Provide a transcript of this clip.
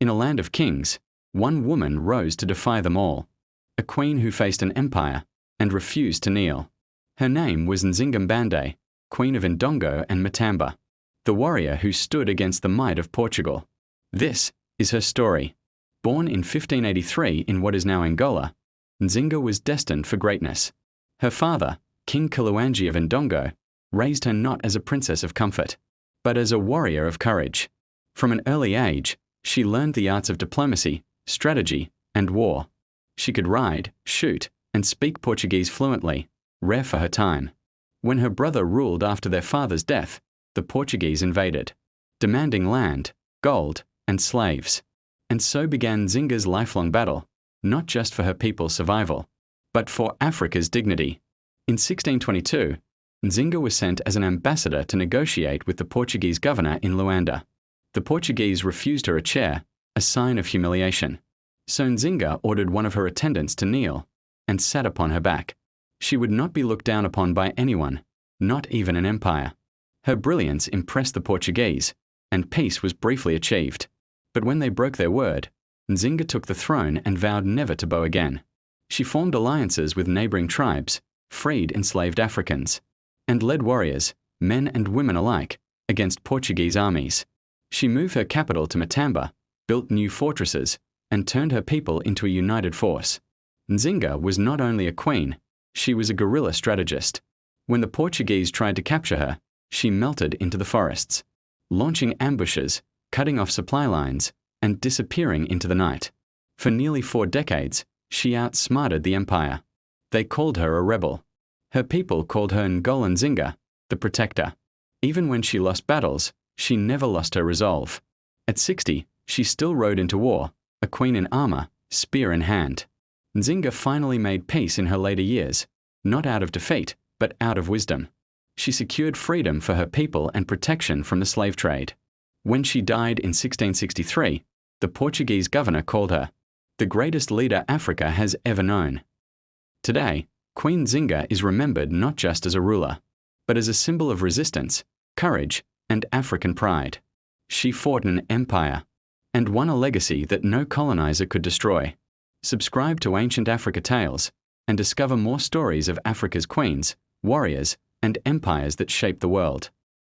In a land of kings, one woman rose to defy them all, a queen who faced an empire and refused to kneel. Her name was Nzinga, Queen of Ndongo and Matamba, the warrior who stood against the might of Portugal. This is her story. Born in 1583 in what is now Angola, Nzinga was destined for greatness. Her father, King Kaluanji of Ndongo, raised her not as a princess of comfort, but as a warrior of courage. From an early age, she learned the arts of diplomacy, strategy, and war. She could ride, shoot, and speak Portuguese fluently, rare for her time. When her brother ruled after their father's death, the Portuguese invaded, demanding land, gold, and slaves. And so began Nzinga's lifelong battle, not just for her people's survival, but for Africa's dignity. In 1622, Nzinga was sent as an ambassador to negotiate with the Portuguese governor in Luanda. The Portuguese refused her a chair, a sign of humiliation. So Nzinga ordered one of her attendants to kneel, and sat upon her back. She would not be looked down upon by anyone, not even an empire. Her brilliance impressed the Portuguese, and peace was briefly achieved. But when they broke their word, Nzinga took the throne and vowed never to bow again. She formed alliances with neighboring tribes, freed enslaved Africans, and led warriors, men and women alike, against Portuguese armies. She moved her capital to Matamba, built new fortresses, and turned her people into a united force. Nzinga was not only a queen, she was a guerrilla strategist. When the Portuguese tried to capture her, she melted into the forests, launching ambushes, cutting off supply lines, and disappearing into the night. For nearly 4 decades, she outsmarted the empire. They called her a rebel. Her people called her Nzinga, the protector. Even when she lost battles, she never lost her resolve. At 60, she still rode into war, a queen in armor, spear in hand. Nzinga finally made peace in her later years, not out of defeat, but out of wisdom. She secured freedom for her people and protection from the slave trade. When she died in 1663, the Portuguese governor called her the greatest leader Africa has ever known. Today, Queen Nzinga is remembered not just as a ruler, but as a symbol of resistance, courage, and African pride. She fought an empire and won a legacy that no colonizer could destroy. Subscribe to Ancient Africa Tales and discover more stories of Africa's queens, warriors, and empires that shaped the world.